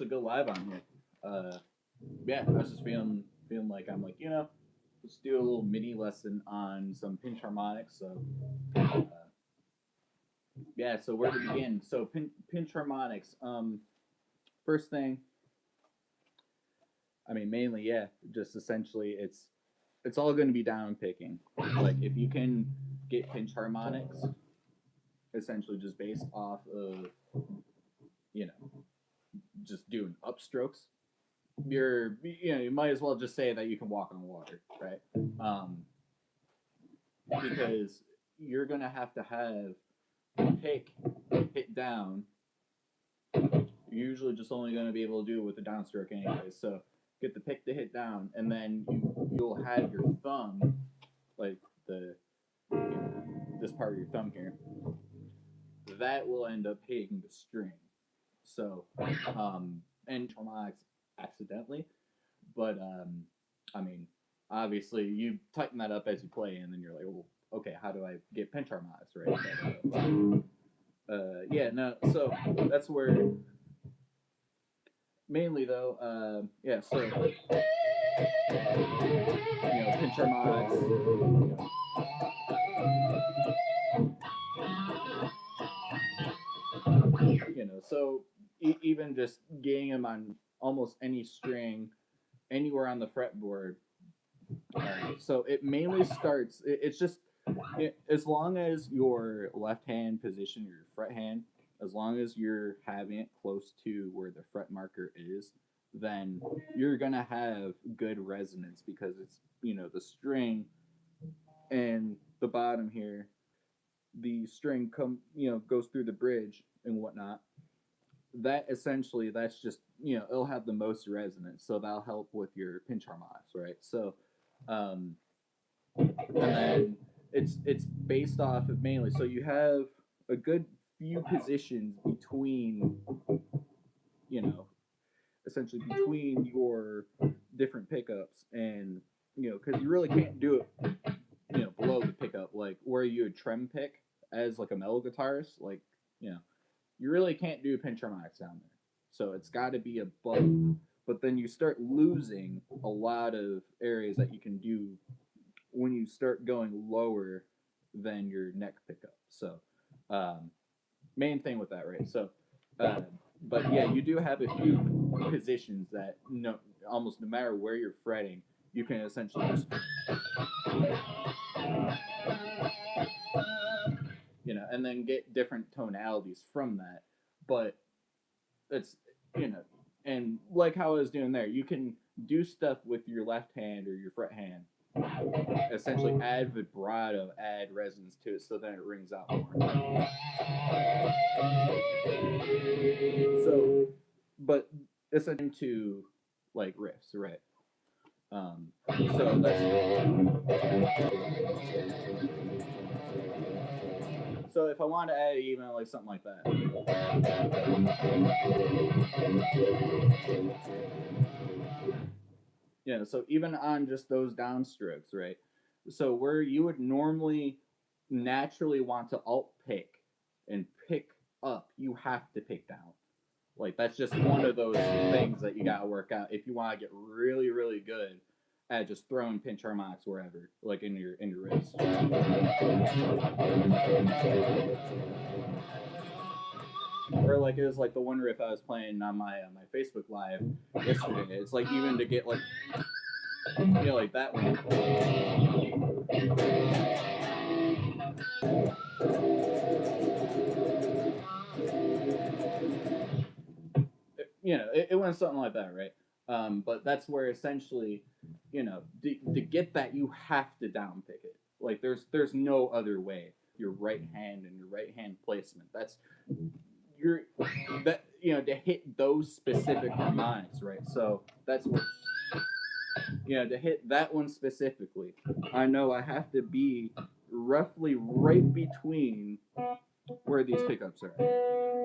go live on here. Yeah, I was just feeling like I'm like, let's do a little mini lesson on some pinch harmonics. So yeah, so where to begin? So pinch harmonics. First thing, I mean, mainly, yeah, just essentially, it's all going to be down picking. Like if you can get pinch harmonics, essentially just based off of you know just doing upstrokes, you might as well just say that you can walk on water, right? Um, because you're gonna have pick hit down. You're usually just only gonna be able to do it with the downstroke anyway. So get the pick to hit down, and then you'll have your thumb, like the this part of your thumb here, that will end up hitting the string. So and harmonics accidentally, but I mean, obviously you tighten that up as you play, and then you're like, well, okay, how do I get pinch harmonics right? Yeah, no, so that's where mainly though, yeah, so pinch harmonics, so even just getting them on almost any string, anywhere on the fretboard. So it mainly starts. It's just as long as your left hand position, your fret hand, as long as you're having it close to where the fret marker is, then you're gonna have good resonance because it's the string and the bottom here, the string goes through the bridge and whatnot. That essentially that's just it'll have the most resonance, so that'll help with your pinch harmonics, right? So um, and then it's based off of mainly. So you have a good few positions between, essentially between your different pickups, and because you really can't do it, below the pickup, like where you would trem pick as like a metal guitarist, like you really can't do pinch harmonics down there. So it's got to be above. But then you start losing a lot of areas that you can do when you start going lower than your neck pickup. So, main thing with that, right? So, but yeah, you do have a few positions that almost no matter where you're fretting, you can essentially just, and then get different tonalities from that. But it's, and like how I was doing there, you can do stuff with your left hand or your fret hand, essentially add vibrato, add resonance to it, so then it rings out more. So, but it's into like riffs, right? So so if I want to add even like something like that. So even on just those downstrokes, right? So where you would normally naturally want to alt pick and pick up, you have to pick down. Like that's just one of those things that you gotta work out if you want to get really, really good at just throwing pinch harmonics wherever, like in your wrist. Or like it was like the one riff I was playing on my Facebook Live yesterday. It's like even to get like like that one. It went something like that, right? But that's where essentially, to get that you have to down pick it. Like there's no other way. Your right hand and your right hand placement. That's your that to hit those specific harmonics, right? So that's what to hit that one specifically. I know I have to be roughly right between where these pickups are,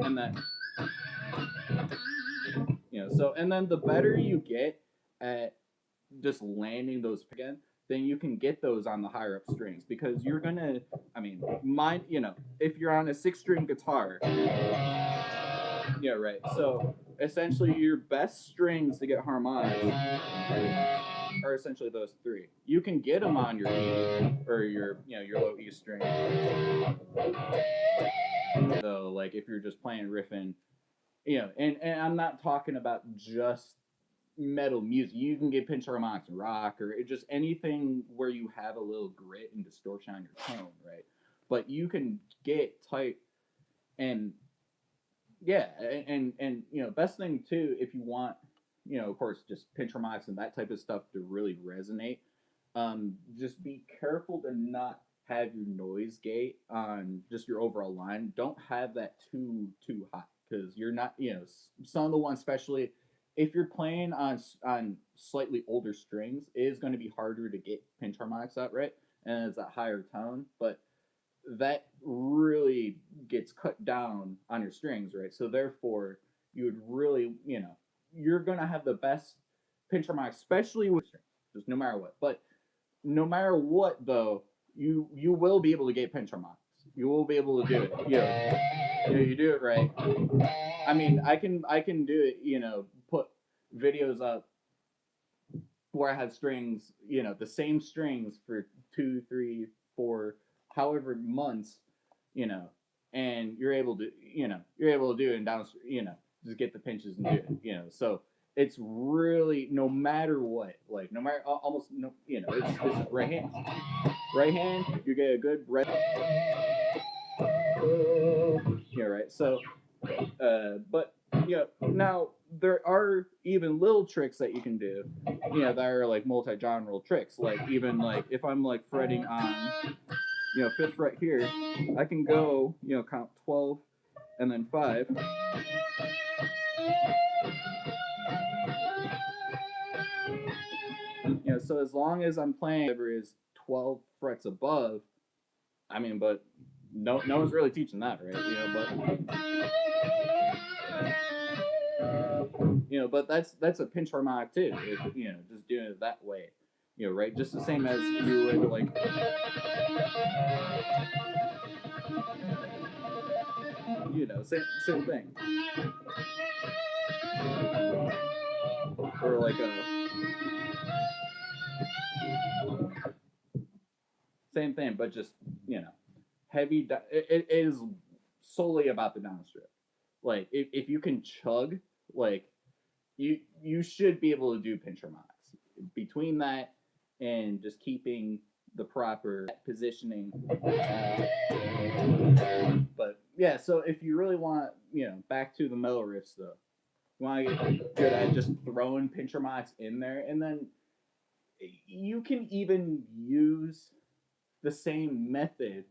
and that. So and then the better you get at just landing those again, then you can get those on the higher up strings, because you're gonna, I mean, if you're on a 6-string guitar, yeah, right. So essentially your best strings to get harmonics are essentially those three. You can get them on your E or your low E string though. Like if you're just playing riffing, and I'm not talking about just metal music. You can get pinch harmonics and rock or just anything where you have a little grit and distortion on your tone, right? But you can get tight and yeah, and best thing too if you want, of course, just pinch harmonics and that type of stuff to really resonate. Just be careful to not have your noise gate on just your overall line. Don't have that too high because you're not, some of the ones, especially if you're playing on slightly older strings, it is going to be harder to get pinch harmonics out right, and it's a higher tone, but that really gets cut down on your strings, right? So therefore, you would really, you're gonna have the best pinch harmonics, especially with strings, just no matter what. But no matter what, though, you will be able to get pinch harmonics. You will be able to do it. You do it right. I mean, I can do it. Put videos up where I have strings. The same strings for 2, 3, 4, however months. You know, and you're able to do it and down. Just get the pinches and do it. So it's really no matter what, like no matter almost no, it's just right hand. Right hand, you get a good right. Yeah, right. So, but now there are even little tricks that you can do, that are like multi-genre tricks. Like even like if I'm like fretting on, fifth fret here, I can go, count 12 and then 5. So as long as I'm playing whatever is 12 frets above, I mean, but no one's really teaching that, right? But that's a pinch harmonic too. If, just doing it that way, right? Just the same as you would like. Same thing. Or like same thing, but just heavy. It is solely about the downstrip. Like if you can chug, like you should be able to do pinch harmonics. Between that and just keeping the proper positioning. But yeah, so if you really want, back to the metal riffs though, you want to get good at just throwing pinch harmonics in there, and then you can even use the same method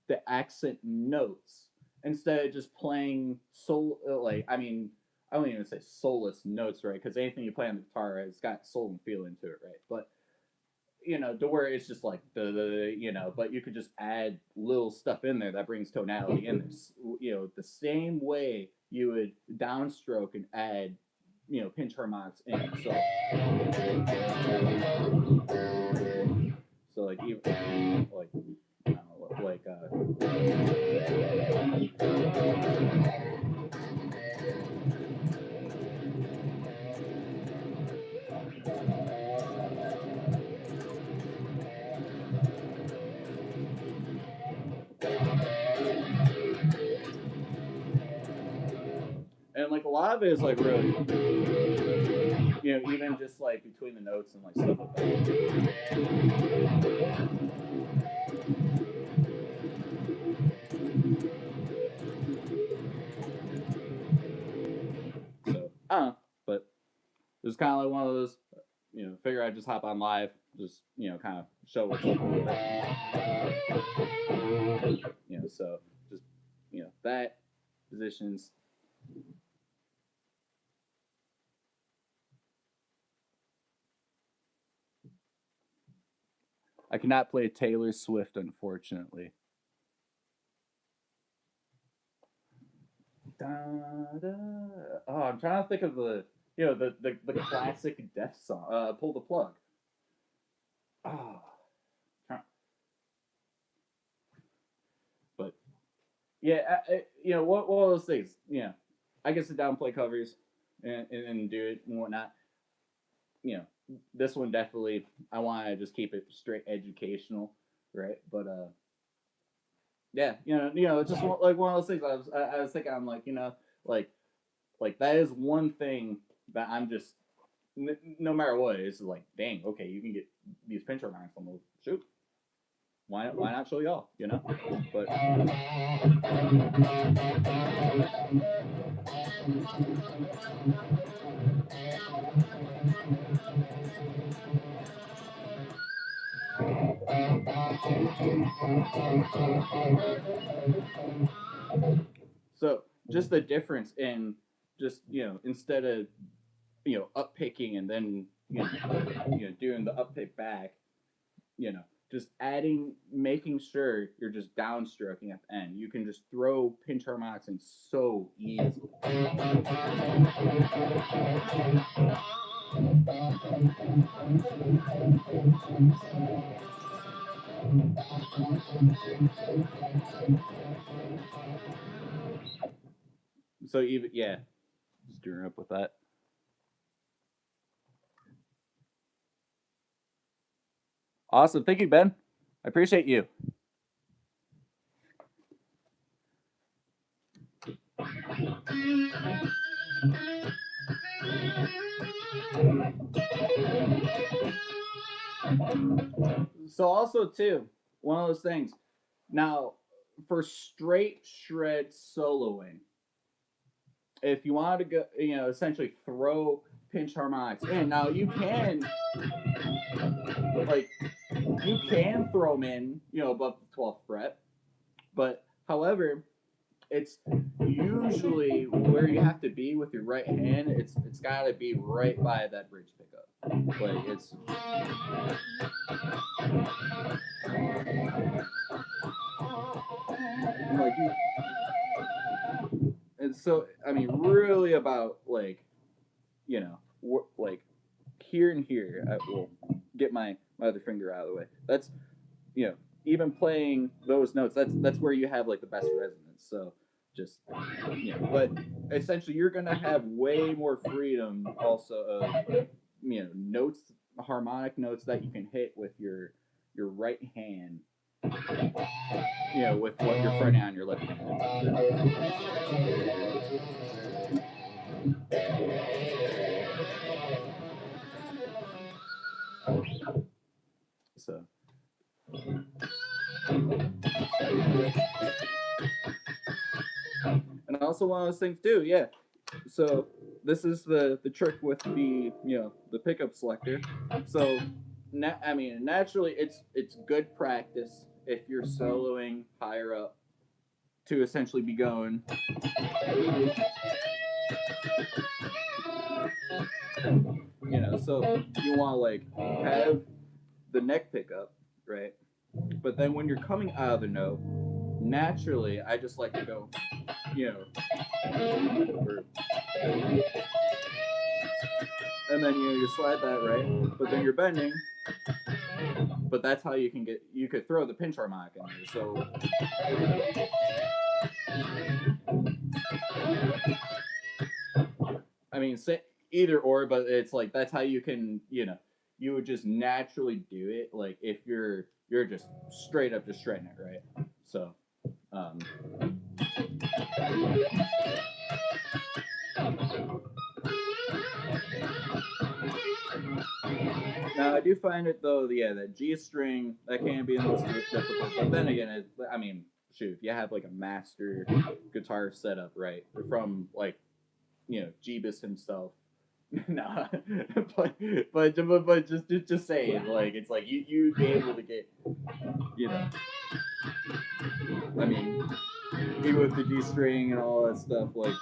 to accent notes instead of just playing I don't even say soulless notes, right? Because anything you play on the guitar, it's got soul and feel into it, right? But to where it's just like but you could just add little stuff in there that brings tonality in there. The same way you would downstroke and add, pinch harmonics in. So like even like like and like a lot of it is like really, even just like between the notes and like stuff like that. So I don't know, but it was kind of like one of those, figure I'd just hop on live, just kind of show what's up with it. So just that positions. I cannot play Taylor Swift, unfortunately. Da, da. Oh, I'm trying to think of the classic death song. Pull the plug. Oh, but yeah, what of those things? I get to down play covers. and do it and whatnot. This one definitely I want to just keep it straight educational, right? But yeah, it's just like one of those things. I was thinking, I'm like, like that is one thing that I'm just no matter what, it's like, dang, okay, you can get these pincher marks on the shoot. Why not show y'all? But so just the difference in just instead of up picking and then doing the up pick back, just making sure you're just downstroking at the end. You can just throw pinch harmonics in so easily. So even just doing up with that. Awesome, thank you, Ben. I appreciate you. So also too, one of those things. Now, for straight shred soloing, if you wanted to go, essentially throw pinch harmonics in. Now you can throw them in, above the 12th fret, but however, it's usually where you have to be with your right hand. It's got to be right by that bridge pickup. Like it's. Like and so I mean, really about like, like here and here. I will get my other finger out of the way. That's even playing those notes. That's where you have like the best resonance. So just but essentially you're gonna have way more freedom also of notes, harmonic notes that you can hit with your right hand. With what you're fretting on your left hand. So. And also one of those things too, yeah. So this is the trick with the pickup selector. So I mean, naturally, it's good practice if you're soloing higher up to essentially be going. So you want to like have the neck pickup, right? But then when you're coming out of the note, naturally, I just like to go, and then you slide that right, but then you're bending. But that's how you could throw the pinch harmonic in there. So I mean, either or, but it's like that's how you can, you would just naturally do it. Like if you're just straight up just shredding it, right? So, now I do find it though, that G string that can be the most difficult. But then again, I mean, shoot, if you have like a master guitar setup, right, from like Jeebus himself. Nah, but just saying, like it's like you'd be able to get, I mean, even with the G string and all that stuff, like.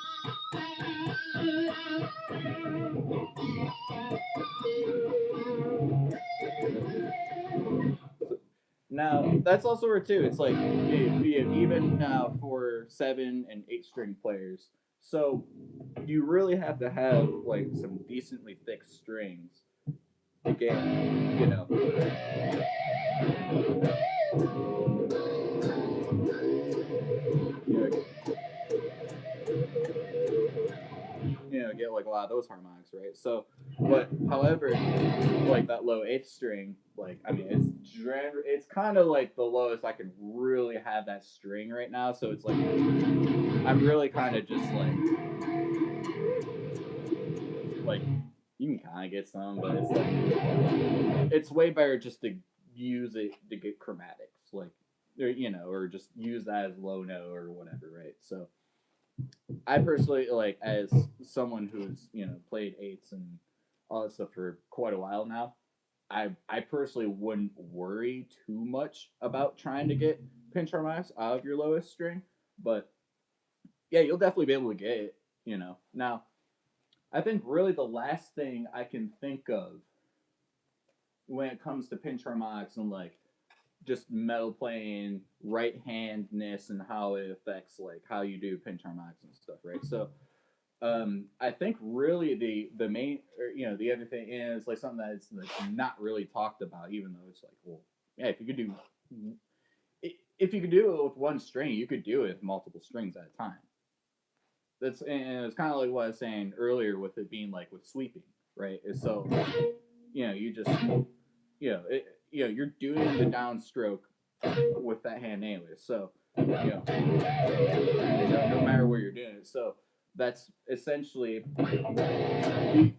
Now that's also where too. It's like even for 7 and 8 string players. So you really have to have like some decently thick strings to get get like a lot of those harmonics, right? So, but however, like that low eighth string, like I mean, it's kind of like the lowest I can really have that string right now. So it's like I'm really kind of just like you can kind of get some, but it's like it's way better just to use it to get chromatics, like or just use that as low note or whatever, right? So I personally like as someone who's played eights and all that stuff for quite a while now. I personally wouldn't worry too much about trying to get pinch harmonics out of your lowest string, but yeah, you'll definitely be able to get it. Now I think really the last thing I can think of when it comes to pinch harmonics and like just metal playing right handness and how it affects like how you do pinch harmonics and stuff, right? So I think really the main or, the other thing is like something that's not really talked about, even though it's like, well, yeah, if you could do it with one string, you could do it with multiple strings at a time. And it's kind of like what I was saying earlier with it being like with sweeping, right? Is so you just you're doing the downstroke with that hand anyway. So no matter where you're doing it. So that's essentially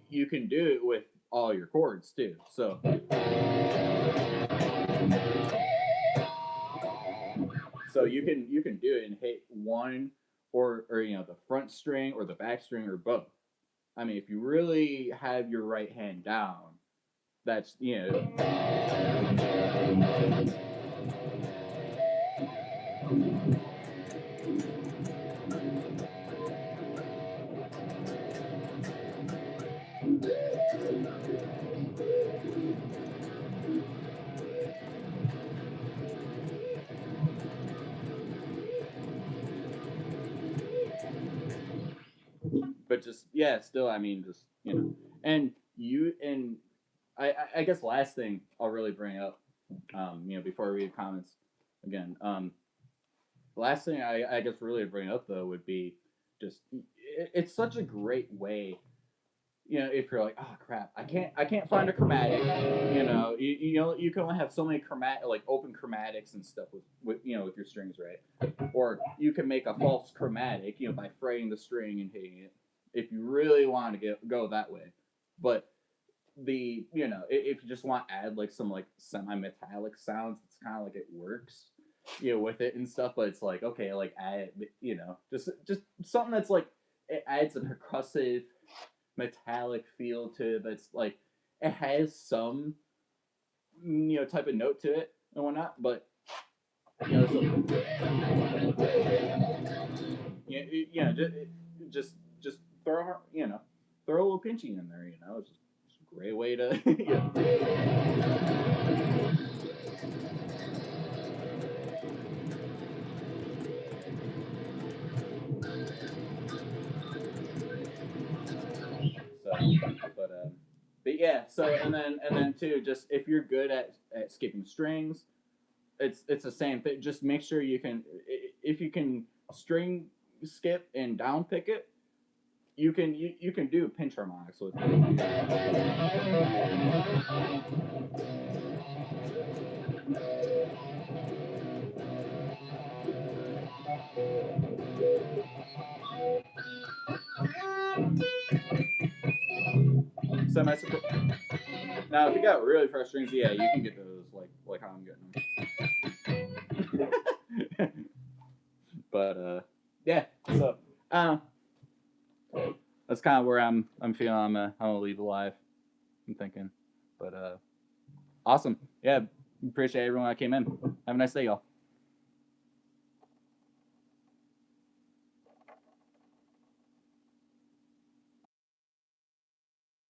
you can do it with all your chords too. So you can do it and hit one or the front string or the back string or both. I mean, if you really have your right hand down, that's but just yeah, still, I mean, just and I guess last thing I'll really bring up, before I read comments again, last thing I guess really bring up though would be just it's such a great way. If you're like, oh crap, I can't find a chromatic. You can only have so many like open chromatics and stuff with with your strings, right? Or you can make a false chromatic, by fraying the string and hitting it, if you really want to go that way. But if you just want to add like some like semi-metallic sounds, it's kind of like it works, with it and stuff. But it's like, okay, like add, just something that's like it adds a percussive metallic feel to it that's like it has some type of note to it and whatnot, but so, just throw throw a little pinching in there, it's just a great way to but yeah, so and then too, just if you're good at skipping strings, it's the same thing. Just make sure you can, if you can string skip and down pick it, you can do pinch harmonics with it. Semi. Now, if you got really fresh strings, yeah, you can get those like how I'm getting them. But yeah. So that's kind of where I'm feeling. I'm gonna leave alive. I'm thinking, but awesome. Yeah, appreciate everyone that came in. Have a nice day, y'all.